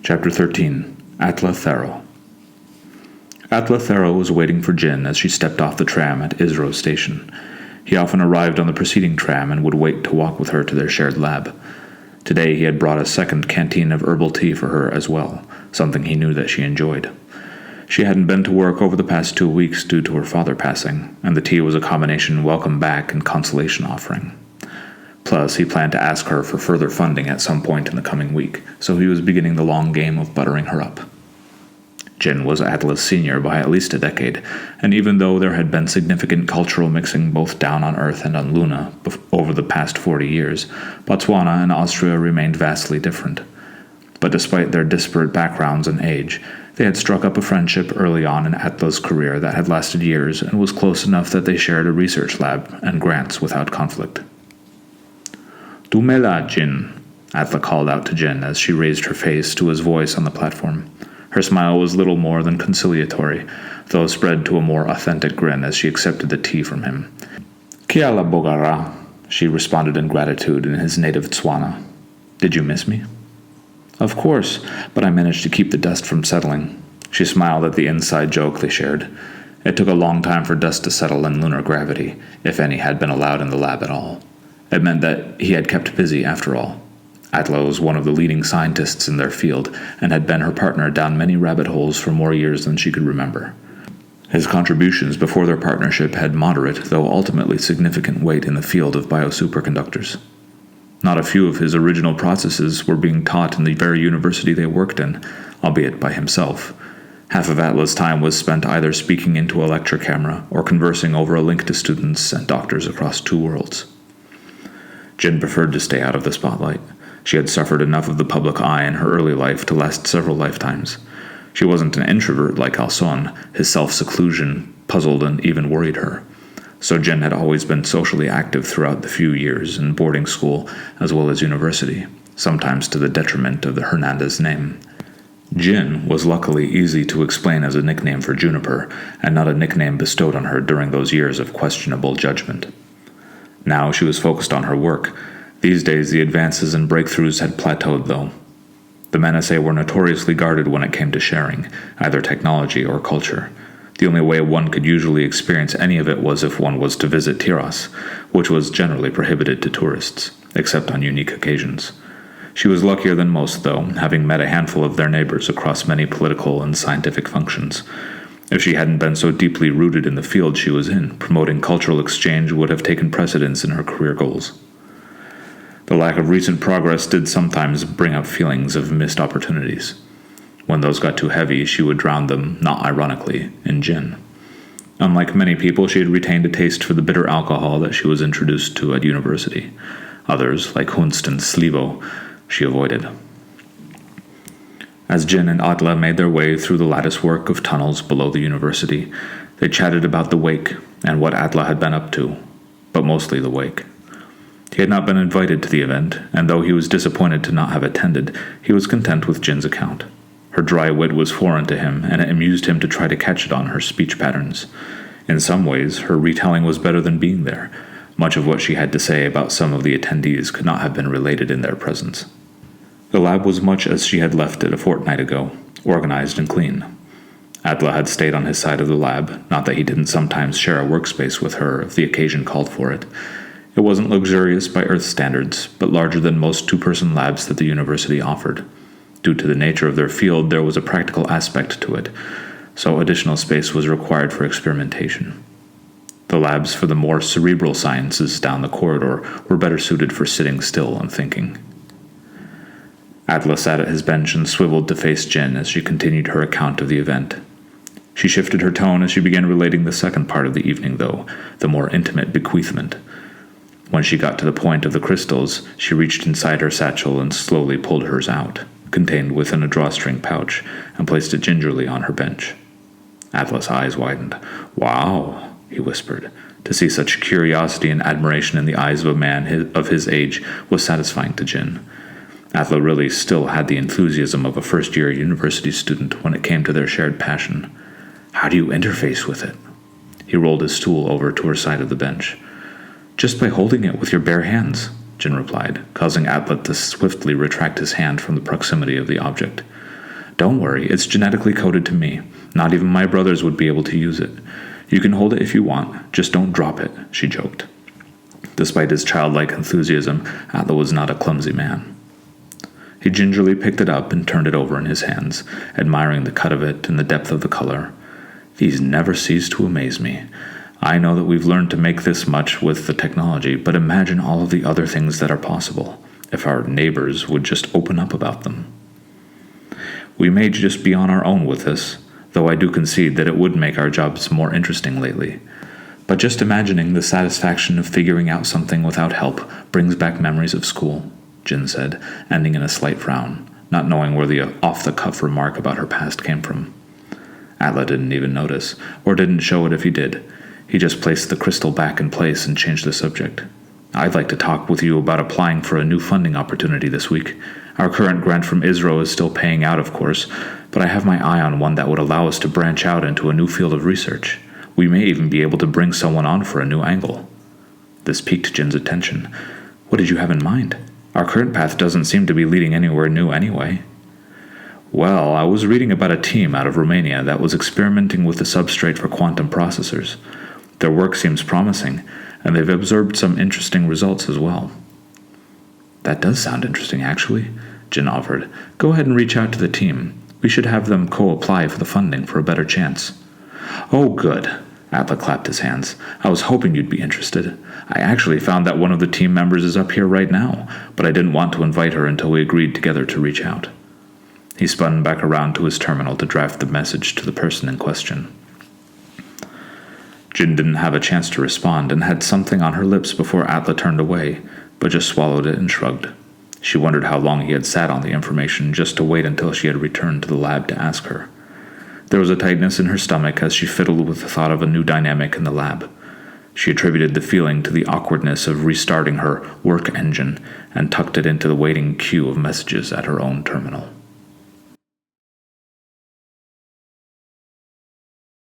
Chapter 13. Atla Thero. Atla Thero was waiting for Jin as she stepped off the tram at Isro Station. He often arrived on the preceding tram and would wait to walk with her to their shared lab. Today he had brought a second canteen of herbal tea for her as well, something he knew that she enjoyed. She hadn't been to work over the past 2 weeks due to her father passing, and the tea was a combination welcome back and consolation offering. Plus, he planned to ask her for further funding at some point in the coming week, so he was beginning the long game of buttering her up. Jin was Atla's senior by at least a decade, and even though there had been significant cultural mixing both down on Earth and on Luna over the past 40 years, Botswana and Austria remained vastly different. But despite their disparate backgrounds and age, they had struck up a friendship early on in Atla's career that had lasted years and was close enough that they shared a research lab and grants without conflict. "Dumela, Jin," Atla called out to Jin as she raised her face to his voice on the platform. Her smile was little more than conciliatory, though spread to a more authentic grin as she accepted the tea from him. "Kiala Bogara," she responded in gratitude in his native Tswana. "Did you miss me?" "Of course, but I managed to keep the dust from settling." She smiled at the inside joke they shared. It took a long time for dust to settle in lunar gravity, if any had been allowed in the lab at all. It meant that he had kept busy after all. Atla was one of the leading scientists in their field, and had been her partner down many rabbit holes for more years than she could remember. His contributions before their partnership had moderate, though ultimately significant weight in the field of biosuperconductors. Not a few of his original processes were being taught in the very university they worked in, albeit by himself. Half of Atla's time was spent either speaking into a lecture camera or conversing over a link to students and doctors across 2 worlds. Jin preferred to stay out of the spotlight. She had suffered enough of the public eye in her early life to last several lifetimes. She wasn't an introvert like Alson. His self-seclusion puzzled and even worried her. So Jin had always been socially active throughout the few years in boarding school as well as university, sometimes to the detriment of the Hernandez name. Jin was luckily easy to explain as a nickname for Juniper, and not a nickname bestowed on her during those years of questionable judgment. Now she was focused on her work. These days the advances and breakthroughs had plateaued, though. The Manisae were notoriously guarded when it came to sharing, either technology or culture. The only way one could usually experience any of it was if one was to visit Tyros, which was generally prohibited to tourists, except on unique occasions. She was luckier than most, though, having met a handful of their neighbors across many political and scientific functions. If she hadn't been so deeply rooted in the field she was in, promoting cultural exchange would have taken precedence in her career goals. The lack of recent progress did sometimes bring up feelings of missed opportunities. When those got too heavy, she would drown them, not ironically, in gin. Unlike many people, she had retained a taste for the bitter alcohol that she was introduced to at university. Others, like Hunst and Slivo, she avoided. As Jin and Atla made their way through the latticework of tunnels below the university, they chatted about the wake and what Atla had been up to, but mostly the wake. He had not been invited to the event, and though he was disappointed to not have attended, he was content with Jin's account. Her dry wit was foreign to him, and it amused him to try to catch it on her speech patterns. In some ways, her retelling was better than being there. Much of what she had to say about some of the attendees could not have been related in their presence. The lab was much as she had left it a fortnight ago, organized and clean. Atla had stayed on his side of the lab, not that he didn't sometimes share a workspace with her if the occasion called for it. It wasn't luxurious by Earth standards, but larger than most 2-person labs that the university offered. Due to the nature of their field, there was a practical aspect to it, so additional space was required for experimentation. The labs for the more cerebral sciences down the corridor were better suited for sitting still and thinking. Atla sat at his bench and swiveled to face Jin as she continued her account of the event. She shifted her tone as she began relating the second part of the evening, though, the more intimate bequeathment. When she got to the point of the crystals, she reached inside her satchel and slowly pulled hers out, contained within a drawstring pouch, and placed it gingerly on her bench. Atla's eyes widened. "Wow," he whispered. To see such curiosity and admiration in the eyes of a man of his age was satisfying to Jin. Atla really still had the enthusiasm of a first-year university student when it came to their shared passion. "How do you interface with it?" He rolled his stool over to her side of the bench. "Just by holding it with your bare hands," Jin replied, causing Atla to swiftly retract his hand from the proximity of the object. Don't worry, it's genetically coded to me. Not even my brothers would be able to use it. You can hold it if you want, just don't drop it, she joked. Despite his childlike enthusiasm, Atla was not a clumsy man. He gingerly picked it up and turned it over in his hands, admiring the cut of it and the depth of the color. These never cease to amaze me. I know that we've learned to make this much with the technology, but imagine all of the other things that are possible, if our neighbors would just open up about them. We may just be on our own with this, though I do concede that it would make our jobs more interesting lately. But just imagining the satisfaction of figuring out something without help brings back memories of school, Jin said, ending in a slight frown, not knowing where the off-the-cuff remark about her past came from. Atla didn't even notice, or didn't show it if he did. He just placed the crystal back in place and changed the subject. I'd like to talk with you about applying for a new funding opportunity this week. Our current grant from ISRO is still paying out, of course, but I have my eye on one that would allow us to branch out into a new field of research. We may even be able to bring someone on for a new angle. This piqued Jin's attention. What did you have in mind? Our current path doesn't seem to be leading anywhere new anyway. Well, I was reading about a team out of Romania that was experimenting with the substrate for quantum processors. Their work seems promising, and they've observed some interesting results as well. That does sound interesting, actually, Jin offered. Go ahead and reach out to the team. We should have them co-apply for the funding for a better chance. Oh, good. Atla clapped his hands. I was hoping you'd be interested. I actually found that one of the team members is up here right now, but I didn't want to invite her until we agreed together to reach out. He spun back around to his terminal to draft the message to the person in question. Jin didn't have a chance to respond and had something on her lips before Atla turned away, but just swallowed it and shrugged. She wondered how long he had sat on the information just to wait until she had returned to the lab to ask her. There was a tightness in her stomach as she fiddled with the thought of a new dynamic in the lab. She attributed the feeling to the awkwardness of restarting her work engine and tucked it into the waiting queue of messages at her own terminal.